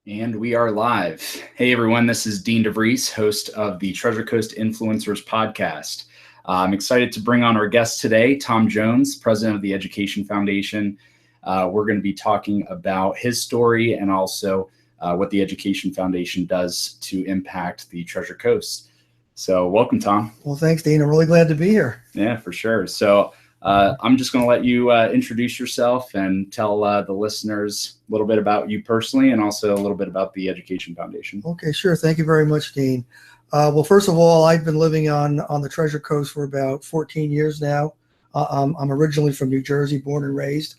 And we are live. Hey, everyone. This is Dean DeVries, host of the Treasure Coast Influencers podcast. I'm excited to bring on our guest today, Thom Jones, president of the Education Foundation. We're going to be talking about his story and also what the Education Foundation does to impact the Treasure Coast. So welcome, Thom. Well, thanks, Dean. I'm really glad to be here. Yeah, for sure. So I'm just going to let you introduce yourself and tell the listeners a little bit about you personally and also a little bit about the Education Foundation. Okay, sure. Thank you very much, Dean. Well, first of all, I've been living on the Treasure Coast for about 14 years now. I'm originally from New Jersey, born and raised,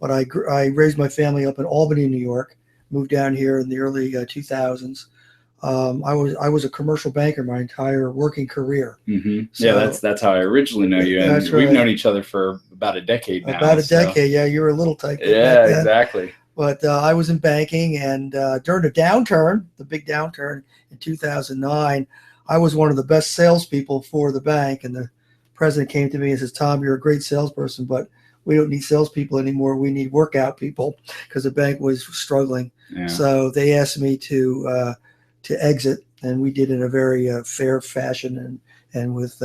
but I raised my family up in Albany, New York, moved down here in the early 2000s. I was a commercial banker my entire working career. Mm-hmm. So, yeah, that's how I originally know you, and that's we've right. known each other for about a decade now. About a decade, yeah. You were a little tight. Yeah, exactly. But I was in banking, and during the downturn, the big downturn in 2009, I was one of the best salespeople for the bank. And the president came to me and says, "Thom, you're a great salesperson, but we don't need salespeople anymore. We need workout people," because the bank was struggling. Yeah. So they asked me to exit, and we did it in a very fair fashion and with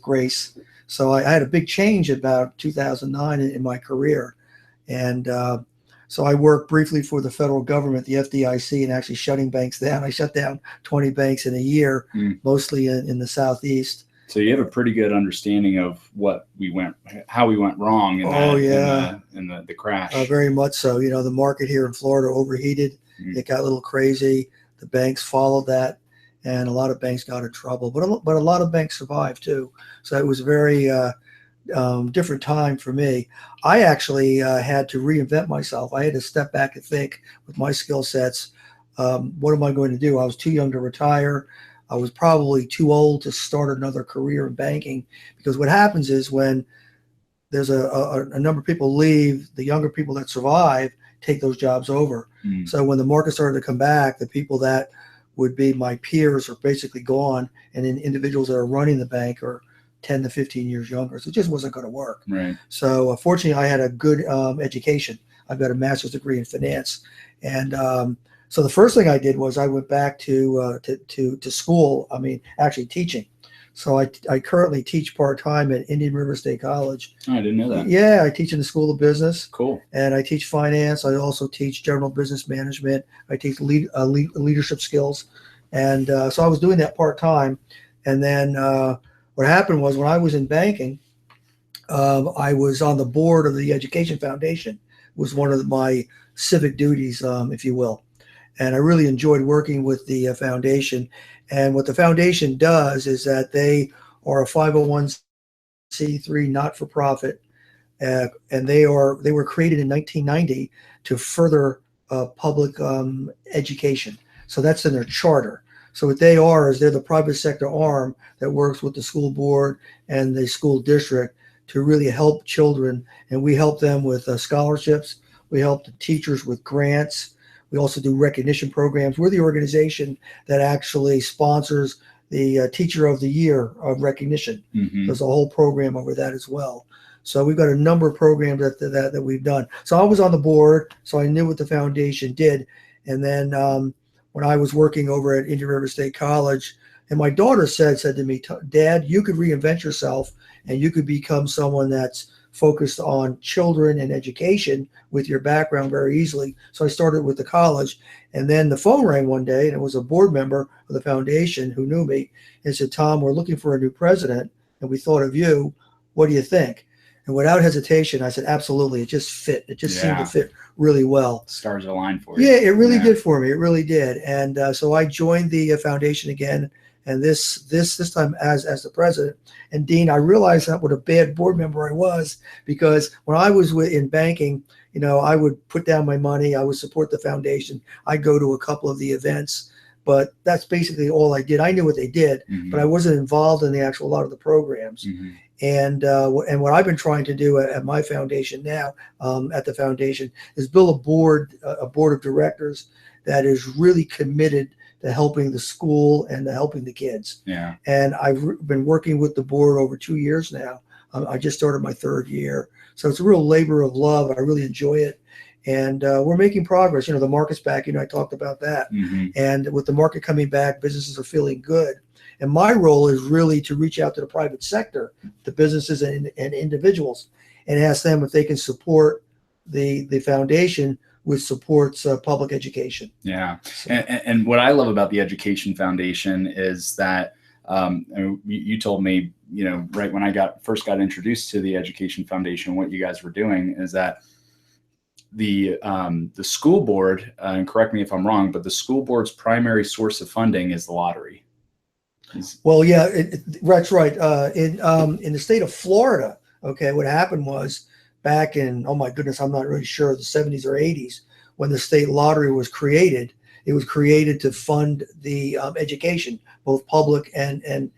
grace. So I had a big change about 2009 in my career, and so I worked briefly for the federal government, the FDIC, and actually shutting banks down. I shut down 20 banks in a year, mostly in the Southeast. So you have a pretty good understanding of how we went wrong in the crash. Very much so. You know, the market here in Florida overheated. It got a little crazy. The banks followed that, and a lot of banks got in trouble. But a lot of banks survived too. So it was a very different time for me. I actually had to reinvent myself. I had to step back and think with my skill sets, what am I going to do? I was too young to retire. I was probably too old to start another career in banking, because what happens is when there's a number of people leave, the younger people that survive take those jobs over. So when the market started to come back, the people that would be my peers are basically gone, and then individuals that are running the bank are 10 to 15 years younger. So it just wasn't going to work. Right. So fortunately, I had a good education. I've got a master's degree in finance. And so the first thing I did was I went back to school. I mean, actually teaching. So I currently teach part-time at Indian River State College. Oh, I didn't know that. Yeah, I teach in the School of Business. Cool. And I teach finance. I also teach general business management. I teach leadership skills. And so I was doing that part-time. And then what happened was when I was in banking, I was on the board of the Education Foundation. It was one of my civic duties, if you will. And I really enjoyed working with the foundation. And what the foundation does is that they are a 501c3 not-for-profit, and they were created in 1990 to further public education. So that's in their charter. So what they are is they're the private sector arm that works with the school board and the school district to really help children. And we help them with scholarships. We help the teachers with grants. We also do recognition programs. We're the organization that actually sponsors the Teacher of the Year of recognition. There's a whole program over that as well. So we've got a number of programs that we've done. So I was on the board, so I knew what the foundation did. And then when I was working over at Indian River State College, and my daughter said to me, "Dad, you could reinvent yourself and you could become someone that's focused on children and education with your background very easily." So I started with the college, and then the phone rang one day, and it was a board member of the foundation who knew me and said, "Thom, we're looking for a new president, and we thought of you. What do you think?" And without hesitation, I said, "Absolutely." It just fit. It just seemed to fit really well. Stars aligned for you. Yeah, it really did for me. It really did. And so I joined the foundation again, and this time as the president. And Dean, I realized that what a bad board member I was, because when I was in banking, you know, I would put down my money, I would support the foundation, I'd go to a couple of the events, but that's basically all I did. I knew what they did, but I wasn't involved in a lot of the programs. And what I've been trying to do at my foundation now, at the foundation, is build a board of directors that is really committed to helping the school and to helping the kids. Yeah. And I've been working with the board over 2 years now. I just started my third year. So it's a real labor of love. I really enjoy it. and we're making progress. The market's back. I talked about that. And with the market coming back, businesses are feeling good. And my role is really to reach out to the private sector, the businesses and individuals, and ask them if they can support the foundation, which supports public education. Yeah. And what I love about the Education Foundation is that you told me, right when I first got introduced to the Education Foundation, what you guys were doing is that the school board, and correct me if I'm wrong, but the school board's primary source of funding is the lottery. Well, yeah, that's right. In the state of Florida, okay, what happened was back in, oh my goodness, I'm not really sure, the 70s or 80s, when the state lottery was created. It was created to fund the education, both public and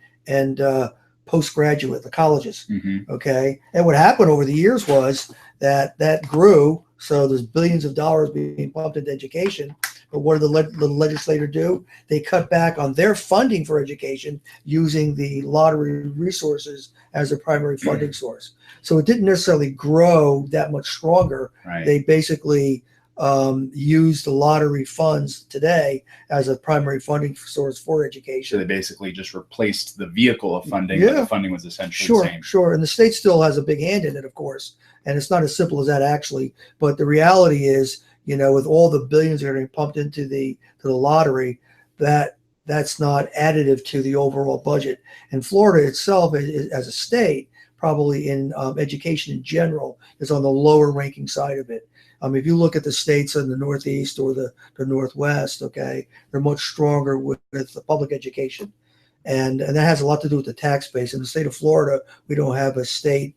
postgraduate, the colleges. Okay, and what happened over the years was that grew. So there's billions of dollars being pumped into education. But what did the legislator do? They cut back on their funding for education using the lottery resources as a primary funding source. So it didn't necessarily grow that much stronger. Right. They basically use the lottery funds today as a primary funding source for education. So they basically just replaced the vehicle of funding, but the funding was essentially the same. Sure. And the state still has a big hand in it, of course. And it's not as simple as that, actually. But the reality is, with all the billions that are getting pumped into the lottery, that's not additive to the overall budget. And Florida itself, as a state, probably in education in general, is on the lower ranking side of it. If you look at the states in the Northeast or the Northwest, okay, they're much stronger with the public education. And that has a lot to do with the tax base. In the state of Florida, we don't have a state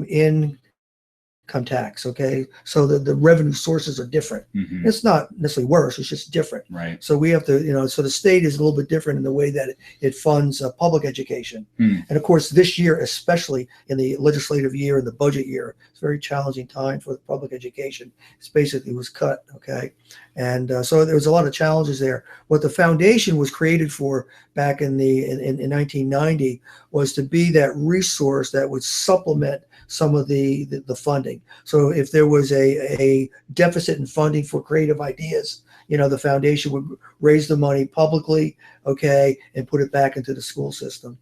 income tax, okay? So the revenue sources are different. It's not necessarily worse, it's just different. Right. So we have to, so the state is a little bit different in the way that it funds public education. And of course, this year, especially in the legislative year and the budget year, it's a very challenging time for the public education. It's basically was cut, okay? And so there was a lot of challenges there. What the foundation was created for back in 1990 was to be that resource that would supplement some of the funding. So if there was a deficit in funding for creative ideas, the foundation would raise the money publicly, okay, and put it back into the school system.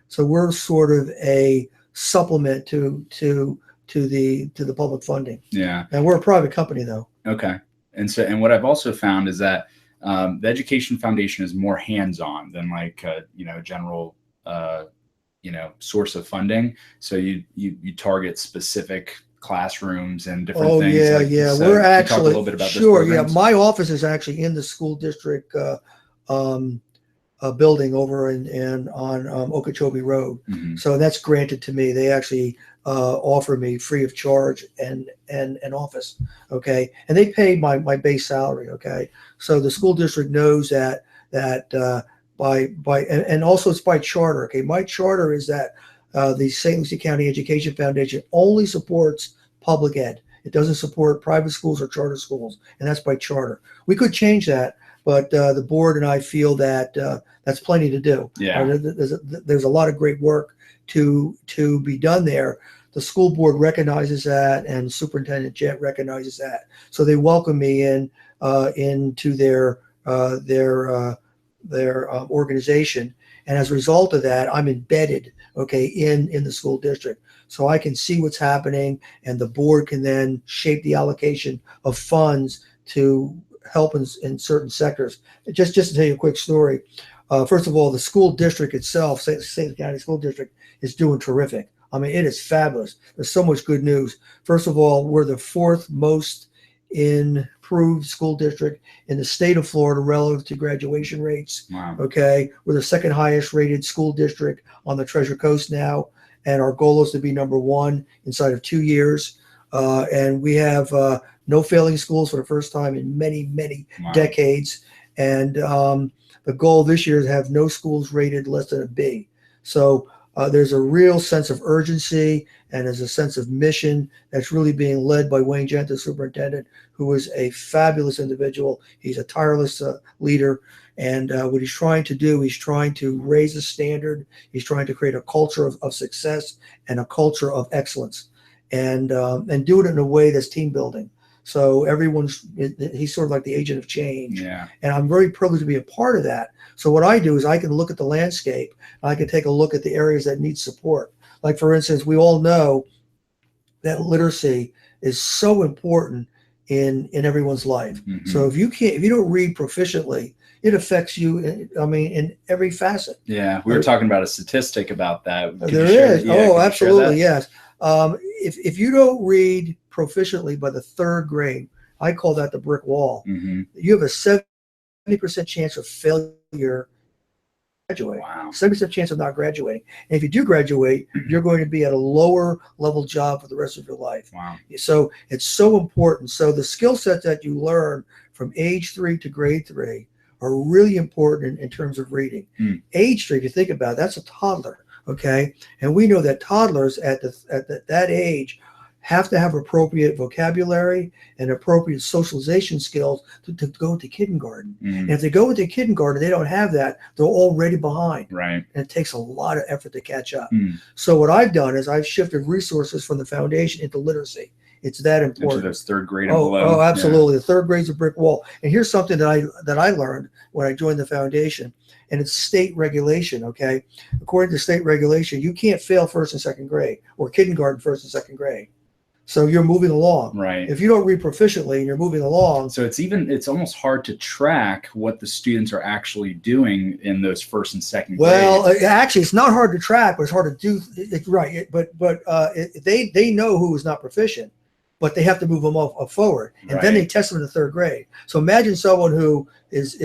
So we're sort of a supplement to the public funding. Yeah. And we're a private company, though. Okay. And what I've also found is that the Education Foundation is more hands-on than like general source of funding. So you target specific classrooms and different things. Yeah. So we're actually talk a little bit about sure. Those yeah, my office is actually in the school district building over on Okeechobee Road. So that's granted to me. They actually offer me free of charge and an office. Okay, and they pay my base salary. Okay, so the school district knows that and also it's by charter. Okay, my charter is that the St. Lucie County Education Foundation only supports public ed. It doesn't support private schools or charter schools, and that's by charter. We could change that, but the board and I feel that that's plenty to do. Yeah. There's a lot of great work to be done there. The school board recognizes that, and Superintendent Jett recognizes that. So they welcome me into their organization, and as a result of that, I'm embedded, okay, in the school district. So I can see what's happening, and the board can then shape the allocation of funds to help in certain sectors. Just to tell you a quick story. First of all, the school district itself, St. Lucie County School District, is doing terrific. I mean, it is fabulous. There's so much good news. First of all, we're the fourth most improved school district in the state of Florida relative to graduation rates. Wow. Okay, we're the second highest rated school district on the Treasure Coast now, and our goal is to be number one inside of 2 years. And we have no failing schools for the first time in many decades. And the goal this year is to have no schools rated less than a B. So there's a real sense of urgency, and there's a sense of mission that's really being led by Wayne Gent, the superintendent, who is a fabulous individual. He's a tireless leader. And what he's trying to do, he's trying to raise the standard. He's trying to create a culture of success and a culture of excellence. and do it in a way that's team building. So he's sort of like the agent of change. Yeah. And I'm very privileged to be a part of that. So what I do is I can look at the landscape, and I can take a look at the areas that need support. Like, for instance, we all know that literacy is so important in everyone's life. Mm-hmm. So if you don't read proficiently, it affects you, I mean, in every facet. Yeah, we were talking about a statistic about that. There is. Oh, absolutely, yes. If you don't read proficiently by the third grade, I call that the brick wall. Mm-hmm. You have a 70% chance of failure. Graduate. Wow. 70% chance of not graduating. And if you do graduate, you're going to be at a lower level job for the rest of your life. Wow. So it's so important. So the skill sets that you learn from age 3 to grade 3 are really important in terms of reading. Age 3, if you think about it, that's a toddler. Okay. And we know that toddlers at that age have to have appropriate vocabulary and appropriate socialization skills to go into kindergarten. And if they go into kindergarten, they don't have that, they're already behind. Right. And it takes a lot of effort to catch up. So what I've done is I've shifted resources from the foundation into literacy. It's that important. Into those third grade and below. Oh, absolutely. Yeah. The third grade's a brick wall. And here's something that I learned when I joined the foundation, and it's state regulation. Okay, according to state regulation, you can't fail first and second grade or kindergarten first and second grade. So you're moving along. Right. If you don't read proficiently and you're moving along. So it's almost hard to track what the students are actually doing in those first and second grades. Well, actually, it's not hard to track, but it's hard to do. Right. They know who is not proficient, but they have to move them up forward. And then they test them in the third grade. So imagine someone who is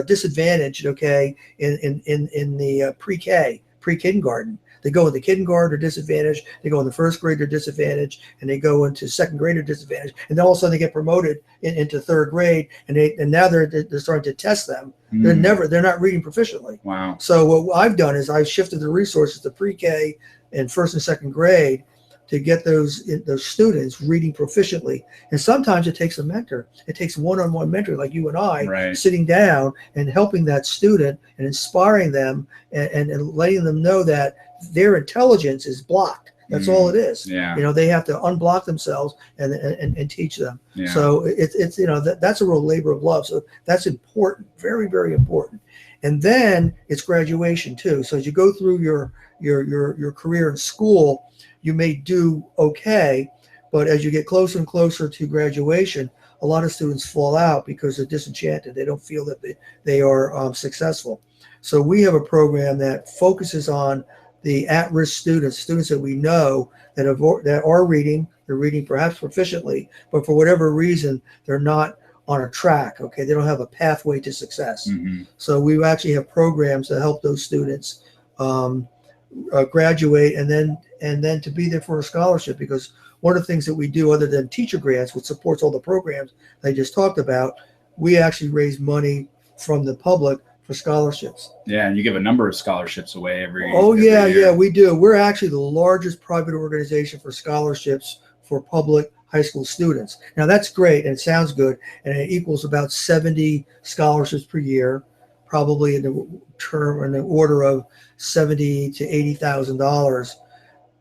disadvantaged, okay, in the pre-K, pre-kindergarten. They go into kindergarten, they're disadvantaged. They go in the first grade, they're disadvantaged, and they go into second grade, they're disadvantaged. And then all of a sudden they get promoted into third grade, and now they're starting to test them. They're not reading proficiently. Wow. So what I've done is I've shifted the resources to pre-K and first and second grade to get those students reading proficiently. And sometimes it takes a mentor. It takes one-on-one mentor like you and I, sitting down and helping that student and inspiring them and letting them know that their intelligence is blocked. That's all it is. Yeah. They have to unblock themselves and teach them. Yeah. So it's that's a real labor of love. So that's important, very, very important. And then it's graduation too. So as you go through your career in school, you may do okay, but as you get closer and closer to graduation, a lot of students fall out because they're disenchanted. They don't feel that they are successful. So we have a program that focuses on the at-risk students that we know that are reading. They're reading perhaps proficiently, but for whatever reason, they're not on a track. Okay, they don't have a pathway to success. So we actually have programs that help those students graduate and then to be there for a scholarship, because one of the things that we do, other than teacher grants, which supports all the programs I just talked about, we actually raise money from the public for scholarships. Yeah, and you give a number of scholarships away every year. Yeah, we do. We're actually the largest private organization for scholarships for public high school students. Now that's great and it sounds good, and it equals about 70 scholarships per year, probably in the order of $70,000 to $80,000.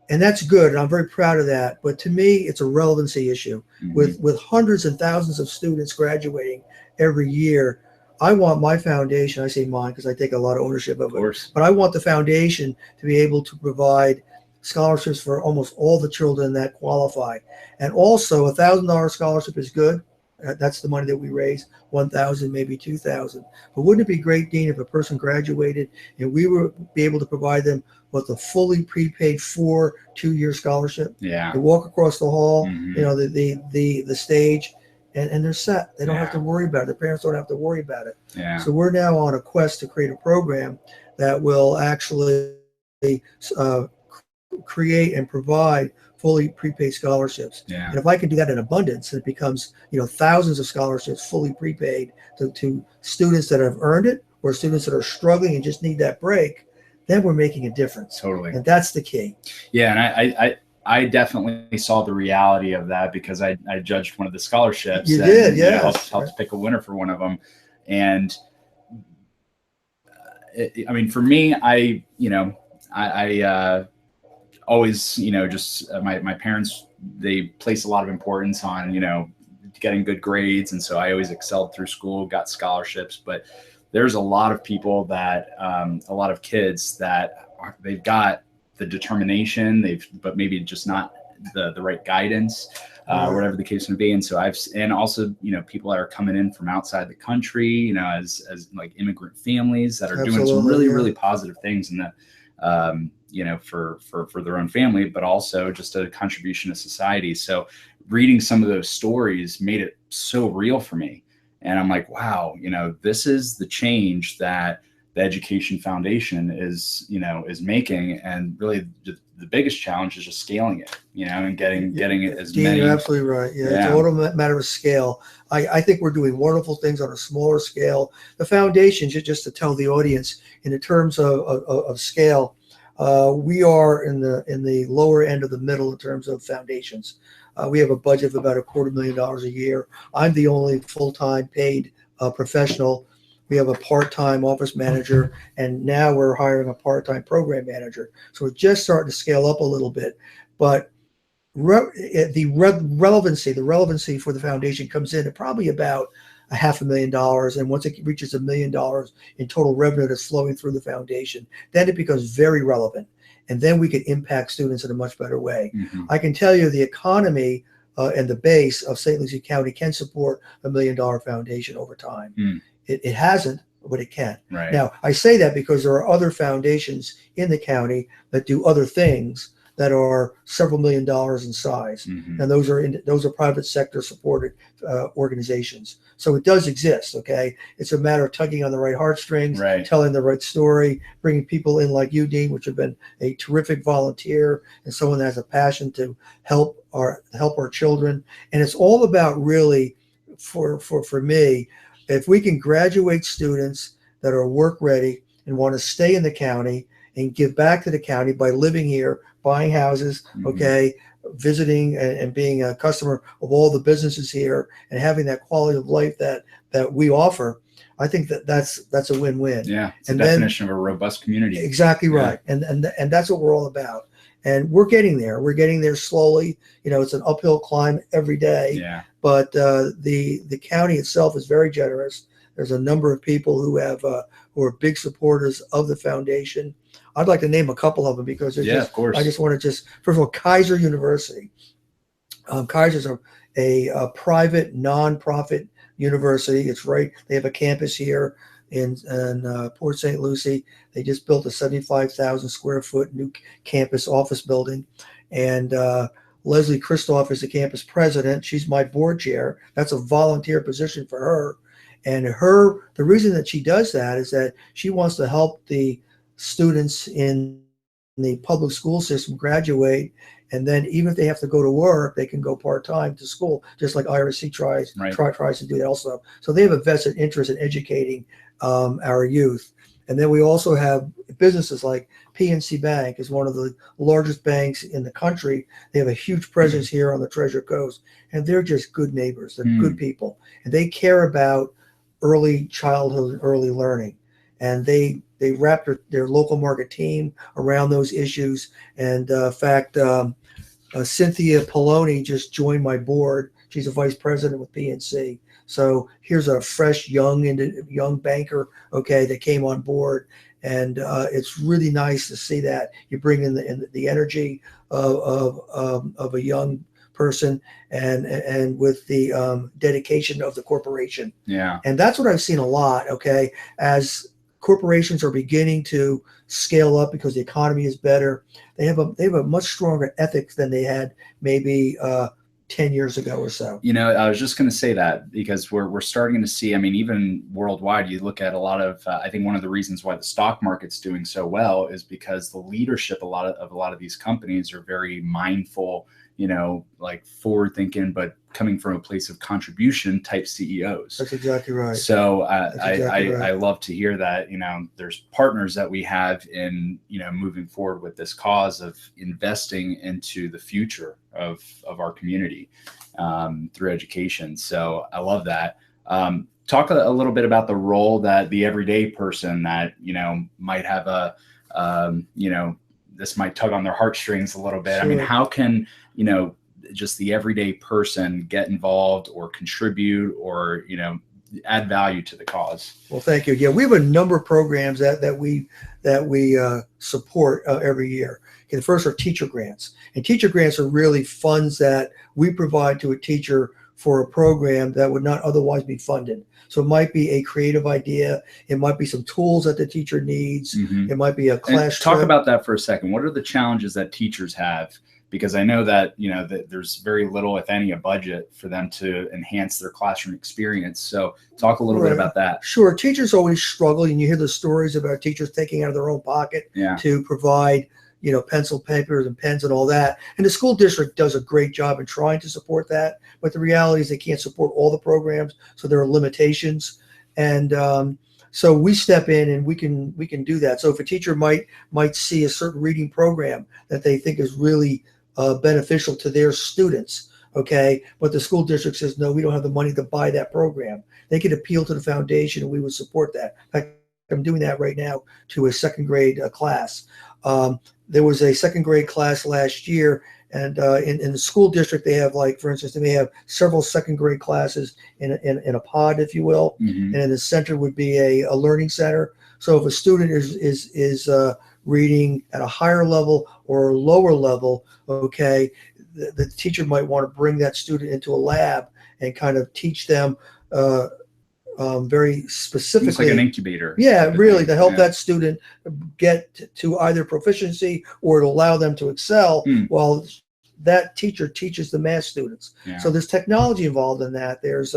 And that's good, and I'm very proud of that. But to me, it's a relevancy issue. With hundreds and thousands of students graduating every year, I want my foundation, I say mine because I take a lot of ownership of it, but I want the foundation to be able to provide scholarships for almost all the children that qualify. And also, $1,000 scholarship is good. That's the money that we raise. 1,000, maybe 2,000. But wouldn't it be great, Dean, if a person graduated and we would be able to provide them with a fully prepaid 2-year scholarship? Yeah. They walk across the hall, the stage, and they're set. They don't have to worry about it. Their parents don't have to worry about it. Yeah. So we're now on a quest to create a program that will actually create and provide fully prepaid scholarships. Yeah. And if I can do that in abundance, it becomes thousands of scholarships fully prepaid to students that have earned it or students that are struggling and just need that break, then we're making a difference. Totally. And that's the key. Yeah, and I definitely saw the reality of that because I judged one of the scholarships. You did, yeah. Helped pick a winner for one of them. And for me, I always, just my parents they place a lot of importance on, getting good grades. And so I always excelled through school, got scholarships, but there's a lot of people that, a lot of kids that they've got the determination, but maybe just not the right guidance, whatever the case may be. And so and also, people that are coming in from outside the country, as like immigrant families that are doing some really, really positive things in the, for their own family, but also just a contribution to society. So reading some of those stories made it so real for me. And I'm like, wow, this is the change that the Education Foundation is making. And really the biggest challenge is just scaling it, and getting it as many. You're absolutely right. Yeah. It's all a matter of scale. I think we're doing wonderful things on a smaller scale. The foundation, just to tell the audience, in terms of scale, we are in the lower end of the middle in terms of foundations. We have a budget of about $250,000 a year. I'm the only full-time paid professional. We have a part-time office manager, and now we're hiring a part-time program manager. So we're just starting to scale up a little bit. But the relevancy for the foundation comes in at probably about $500,000. And once it reaches $1 million in total revenue that's flowing through the foundation, then it becomes very relevant. And then we can impact students in a much better way. Mm-hmm. I can tell you the economy and the base of St. Lucie County can support $1 million foundation over time. Mm. It hasn't, but it can. Right. Now, I say that because there are other foundations in the county that do other things that are several $1 million in size. Mm-hmm. And those are private sector supported organizations. So it does exist, okay? It's a matter of tugging on the right heartstrings, right, telling the right story, bringing people in like you, Dean, which have been a terrific volunteer and someone that has a passion to help our children. And it's all about really, for me, if we can graduate students that are work ready and want to stay in the county and give back to the county by living here, buying houses, okay, visiting and being a customer of all the businesses here and having that quality of life that we offer, I think that's a win-win. Yeah, it's a definition of a robust community. Exactly right. Yeah. And that's what we're all about. And we're getting there. We're getting there slowly. It's an uphill climb every day. Yeah. But the county itself is very generous. There's a number of people who are big supporters of the foundation. I'd like to name a couple of them because of course. I just want to first of all, Kaiser University. Kaiser's a private nonprofit university. It's right. They have a campus here in Port St. Lucie. They just built a 75,000 square foot new campus office building. And Leslie Christoph is the campus president. She's my board chair. That's a volunteer position for her. And the reason that she does that is that she wants to help the students in the public school system graduate, and then even if they have to go to work, they can go part-time to school, just like IRC tries to do that also. So they have a vested interest in educating our youth. And then we also have businesses like PNC Bank is one of the largest banks in the country. They have a huge presence here on the Treasure Coast, and they're just good neighbors. They're good people, and they care about early childhood, early learning, and they wrap their local market team around those issues. And in fact, Cynthia Poloni just joined my board. She's a vice president with PNC. So here's a fresh young banker, okay, that came on board, and it's really nice to see that you bring in the energy of a young person and with the dedication of the corporation. Yeah, and that's what I've seen a lot. Okay, as corporations are beginning to scale up because the economy is better, they have a much stronger ethics than they had maybe 10 years ago or so. I was just going to say that because we're starting to see, even worldwide, you look at a lot of, I think one of the reasons why the stock market's doing so well is because the leadership, a lot of these companies are very mindful, like forward thinking, but coming from a place of contribution type CEOs. That's exactly right. So I love to hear that, there's partners that we have in, moving forward with this cause of investing into the future of our community through education. So I love that. Talk a little bit about the role that the everyday person that, might have this might tug on their heartstrings a little bit. Sure. How can, just the everyday person get involved or contribute or, add value to the cause? Well, thank you. Yeah, we have a number of programs that we support every year. Okay, the first are teacher grants, and teacher grants are really funds that we provide to a teacher for a program that would not otherwise be funded. So it might be a creative idea, it might be some tools that the teacher needs, it might be a class. Talk about that for a second. What are the challenges that teachers have? Because I know that, that there's very little, if any, a budget for them to enhance their classroom experience. So talk a little bit about that. Sure. Teachers always struggle, and you hear the stories about teachers taking out of their own pocket to provide, pencil, papers, and pens and all that. And the school district does a great job in trying to support that. But the reality is they can't support all the programs, so there are limitations. And so we step in and we can do that. So if a teacher might see a certain reading program that they think is really beneficial to their students, okay, but the school district says, no, we don't have the money to buy that program, they could appeal to the foundation and we would support that. In fact, I'm doing that right now to a second grade class. There was a second grade class last year, and in the school district, they have, like, for instance, they may have several second grade classes in a pod, if you will, and in the center would be a learning center. So if a student is reading at a higher level or a lower level, okay, the teacher might want to bring that student into a lab and kind of teach them very specifically. It's like an incubator. Yeah, really, to help that student get to either proficiency or to allow them to excel while that teacher teaches the math students. So there's technology involved in that. There's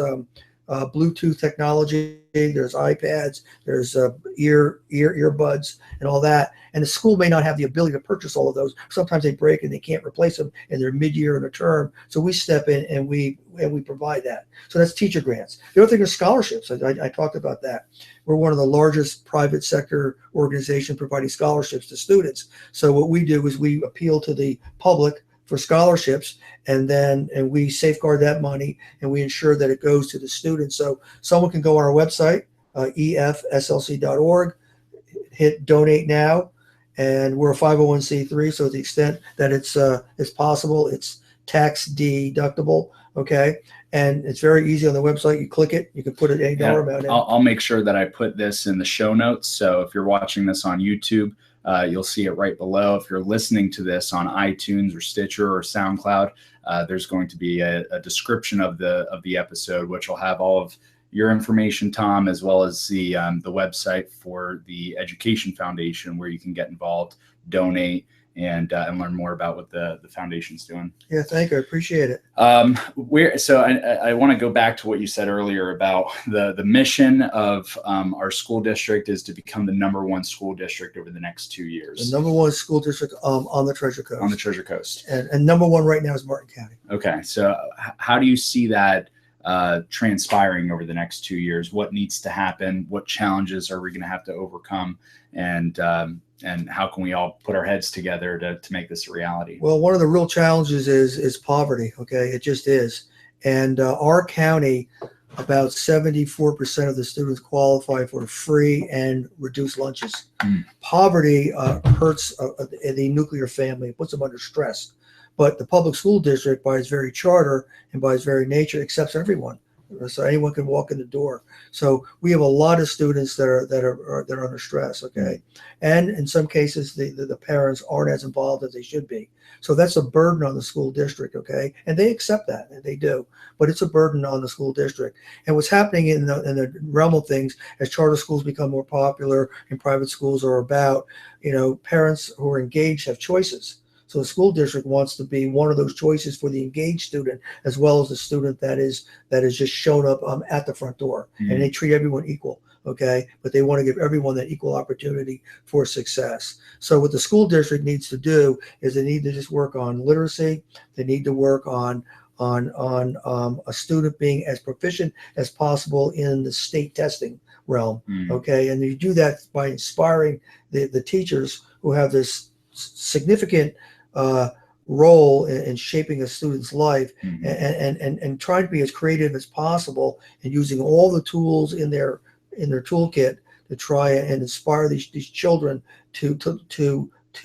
Bluetooth technology, there's iPads, there's earbuds and all that. And the school may not have the ability to purchase all of those. Sometimes they break and they can't replace them in their mid-year and a term. So we step in and we provide that. So that's teacher grants. The other thing is scholarships. I talked about that. We're one of the largest private sector organizations providing scholarships to students. So what we do is we appeal to the public for scholarships, and we safeguard that money and we ensure that it goes to the students. So someone can go on our website, efslc.org, hit donate now, and we're a 501c3. So to the extent that it's possible, it's tax deductible. Okay. And it's very easy on the website. You click it, you can put it any dollar amount in. I'll make sure that I put this in the show notes. So if you're watching this on YouTube, you'll see it right below. If you're listening to this on iTunes or Stitcher or SoundCloud, there's going to be a description of the episode, which will have all of your information, Thom, as well as the website for the Education Foundation, where you can get involved, donate, and learn more about what the foundation's doing. Yeah, thank you. I appreciate it. So I want to go back to what you said earlier about the mission of our school district is to become the #1 school district over the next 2 years. The #1 school district on the Treasure Coast. On the Treasure Coast. And #1 right now is Martin County. Okay. So how do you see that transpiring over the next 2 years? What needs to happen? What challenges are we going to have to overcome? And how can we all put our heads together to make this a reality? Well, one of the real challenges is poverty. Okay, it just is. And our county, about 74% of the students qualify for free and reduced lunches. Poverty hurts the nuclear family, puts them under stress. But the public school district, by its very charter and by its very nature, accepts everyone. So anyone can walk in the door. So we have a lot of students that are under stress. Okay, and in some cases the parents aren't as involved as they should be. So that's a burden on the school district. Okay, and they accept that, and they do. But it's a burden on the school district. And what's happening in the realm of things, as charter schools become more popular and private schools are about, parents who are engaged have choices. So the school district wants to be one of those choices for the engaged student, as well as the student that is just shown up at the front door. And they treat everyone equal, okay? But they want to give everyone that equal opportunity for success. So what the school district needs to do is they need to just work on literacy. They need to work on a student being as proficient as possible in the state testing realm, okay? And you do that by inspiring the teachers who have this significant role in shaping a student's life, and trying to be as creative as possible and using all the tools in their toolkit to try and inspire these children to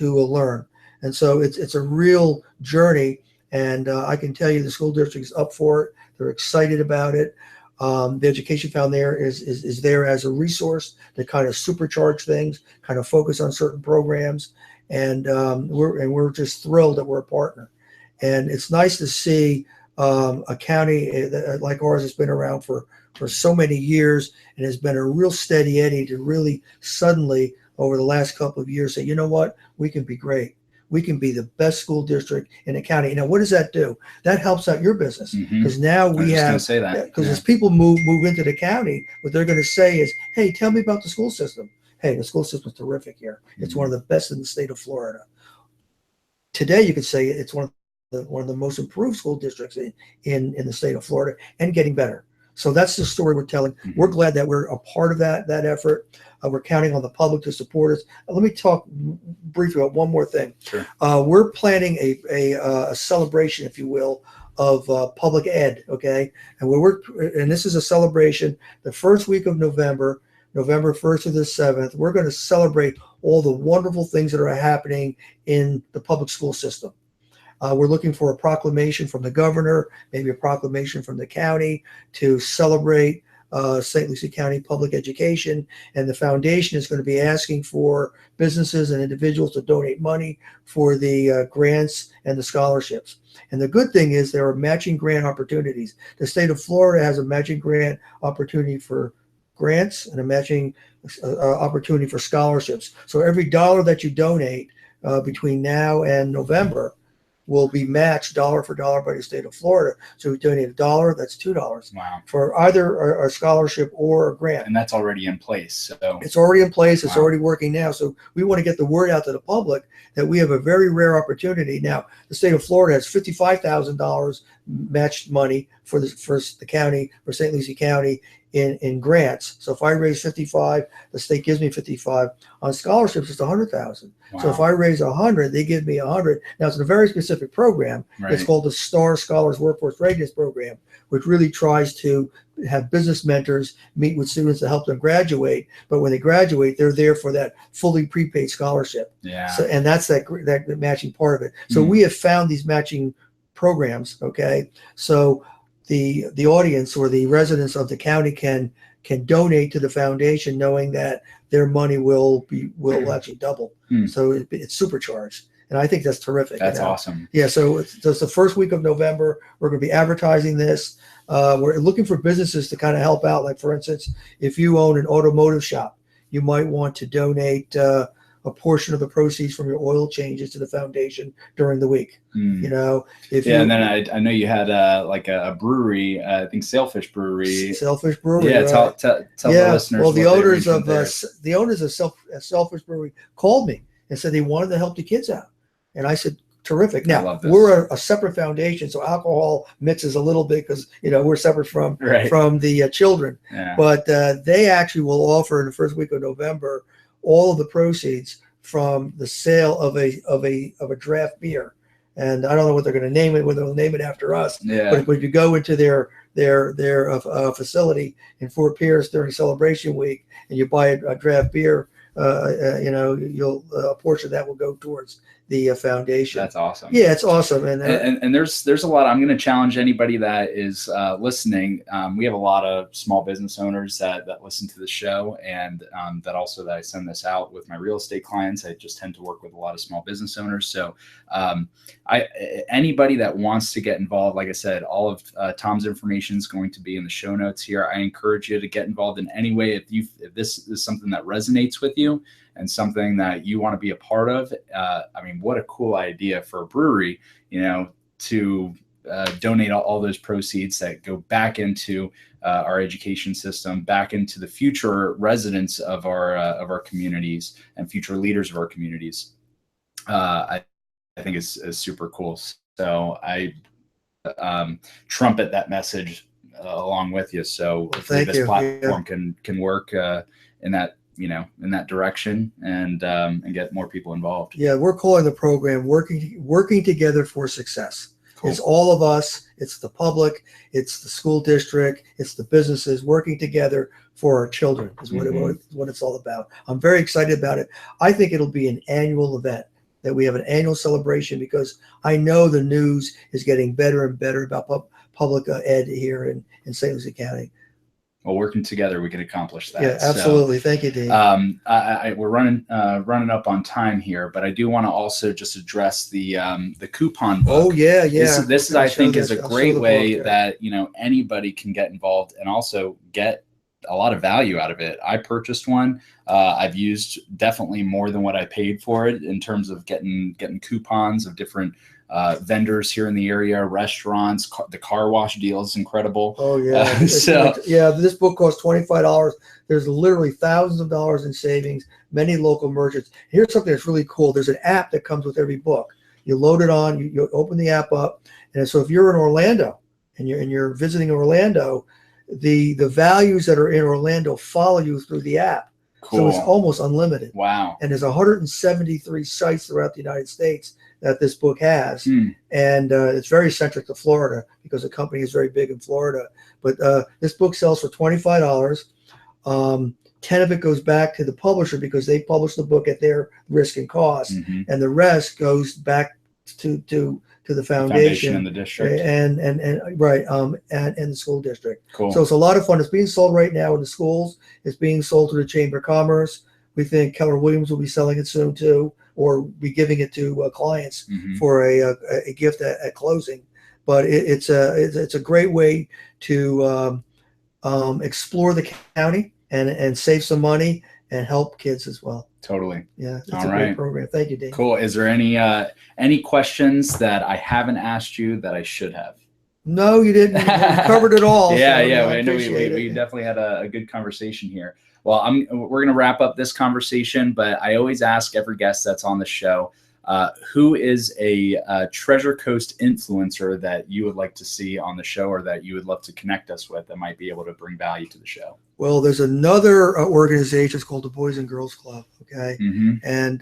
learn. And so it's a real journey, And I can tell you the school district is up for it. They're excited about it. The Education Found there is there as a resource to kind of supercharge things, kind of focus on certain programs, and we're just thrilled that we're a partner. And it's nice to see a county like ours that's been around for so many years and has been a real steady eddy to really suddenly over the last couple of years say, you know what, we can be great. We can be the best school district in the county. Now, what does that do? That helps out your business because now we have, because as people move into the county, what they're going to say is, hey, tell me about the school system. Hey, the school system is terrific here. It's one of the best in the state of Florida. Today, you could say it's one of the most improved school districts in the state of Florida and getting better. So that's the story we're telling. We're glad that we're a part of that effort. We're counting on the public to support us. Let me talk briefly about one more thing. Sure. We're planning a celebration, if you will, of public ed. Okay, and this is a celebration. The first week of November 1st to the 7th, we're going to celebrate all the wonderful things that are happening in the public school system. We're looking for a proclamation from the governor, maybe a proclamation from the county to celebrate St. Lucie County public education. And the foundation is going to be asking for businesses and individuals to donate money for the grants and the scholarships. And the good thing is there are matching grant opportunities. The state of Florida has a matching grant opportunity for grants and a matching opportunity for scholarships. So every dollar that you donate between now and November will be matched dollar for dollar by the state of Florida. So we donate $1, that's $2. Wow. For either a scholarship or a grant. And that's already in place. So it's already in place. It's already working now. So we want to get the word out to the public that we have a very rare opportunity. Now, the state of Florida has $55,000 matched money for the county, for St. Lucie County in grants. So if I raise 55, the state gives me 55. On scholarships, it's 100,000. Wow. So if I raise 100, they give me 100. Now it's a very specific program. Right. It's called the STAR Scholars Workforce Readiness Program, which really tries to have business mentors meet with students to help them graduate. But when they graduate, they're there for that fully prepaid scholarship. Yeah. So, and that's that matching part of it. So we have found these matching programs. Okay. So the audience or the residents of the county can donate to the foundation, knowing that their money will actually double. So it's supercharged, and I think that's terrific. That's awesome. Yeah. So it's the first week of November. We're going to be advertising this. We're looking for businesses to kind of help out. Like for instance, if you own an automotive shop, you might want to donate a portion of the proceeds from your oil changes to the foundation during the week. You know, and then I know you had like a brewery, I think Sailfish Brewery. Sailfish Brewery. Yeah, right. tell the listeners. Well, the owners of Sailfish Brewery called me and said they wanted to help the kids out, and I said, terrific. Now we're a separate foundation, so alcohol mixes a little bit because we're separate from the children. Yeah. But they actually will offer in the first week of November all of the proceeds from the sale of a draft beer. And I don't know what they're going to name it, whether they'll name it after us. Yeah. But if you go into their facility in Fort Pierce during Celebration Week and you buy a draft beer, you'll a portion of that will go towards the foundation. That's awesome. Yeah, it's awesome. And there's a lot. I'm going to challenge anybody that is listening. We have a lot of small business owners that listen to the show, and that I send this out with my real estate clients. I just tend to work with a lot of small business owners. So anybody that wants to get involved, like I said, all of Thom's information is going to be in the show notes here. I encourage you to get involved in any way. If this is something that resonates with you and something that you want to be a part of, I mean, what a cool idea for a brewery, to donate all those proceeds that go back into our education system, back into the future residents of our communities and future leaders of our communities. I think is super cool. So I trumpet that message along with you. So hopefully this platform can work in that direction and get more people involved. Yeah, we're calling the program working together for success. Cool. It's all of us. It's the public. It's the school district. It's the businesses working together for our children is what it's all about. I'm very excited about it. I think it'll be an annual event that we have an annual celebration, because I know the news is getting better and better about public ed here in St. Lucie County. Well, working together, we can accomplish that. Yeah, absolutely. Thank you, Dean. We're running up on time here, but I do want to also just address the coupon book. Oh yeah. This is I think is a great way that anybody can get involved and also get a lot of value out of it. I purchased one. I've used definitely more than what I paid for it in terms of getting coupons of different vendors here in the area, restaurants. The car wash deal is incredible. Oh yeah. This book costs $25. There's literally thousands of dollars in savings, many local merchants. Here's something that's really cool. There's an app that comes with every book. You load it on, you open the app up, and so if you're in Orlando and you're visiting Orlando, the values that are in Orlando follow you through the app. Cool. So it's almost unlimited. Wow. And there's 173 sites throughout the United States that this book has. And it's very centric to Florida because the company is very big in Florida. But this book sells for $25. 10 of it goes back to the publisher because they publish the book at their risk and cost. And the rest goes back to the foundation and the district and the school district. Cool. So it's a lot of fun. It's being sold right now in the schools. It's being sold to the Chamber of Commerce. We think Keller Williams will be selling it soon too, or be giving it to clients for a gift at closing. But it's a great way to explore the county and save some money and help kids as well. Totally. Yeah, it's a great program. Thank you, Dean. Cool. Is there any questions that I haven't asked you that I should have? No, you didn't. You covered it all. Yeah, so, I know we definitely had a good conversation here. Well, we're going to wrap up this conversation, but I always ask every guest that's on the show, who is a Treasure Coast influencer that you would like to see on the show or that you would love to connect us with that might be able to bring value to the show? Well, there's another organization. It's called the Boys and Girls Club. Okay. And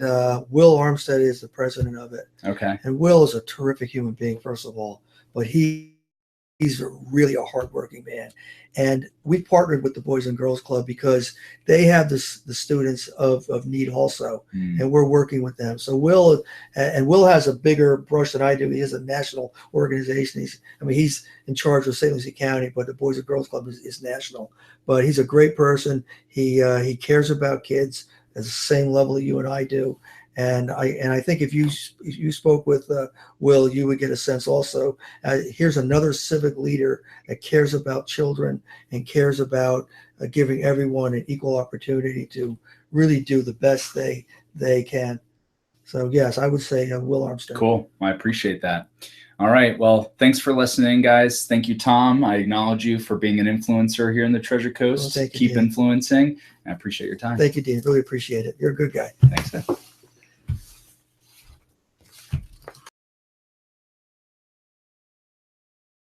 Will Armstead is the president of it. Okay. And Will is a terrific human being, first of all, but he's really a hardworking man. And we partnered with the Boys and Girls Club because they have the students of need also, and we're working with them. So Will has a bigger brush than I do. He has a national organization. He's in charge of St. Lucie County, but the Boys and Girls Club is national. But he's a great person. He cares about kids at the same level that you and I do. And I think if you spoke with Will, you would get a sense also. Here's another civic leader that cares about children and cares about giving everyone an equal opportunity to really do the best they can. So yes, I would say Will Armstead. Cool. I appreciate that. All right. Well, thanks for listening, guys. Thank you, Thom. I acknowledge you for being an influencer here in the Treasure Coast. Well, thank you, Keep Dean. influencing. I appreciate your time. Thank you, Dean. Really appreciate it. You're a good guy. Thanks.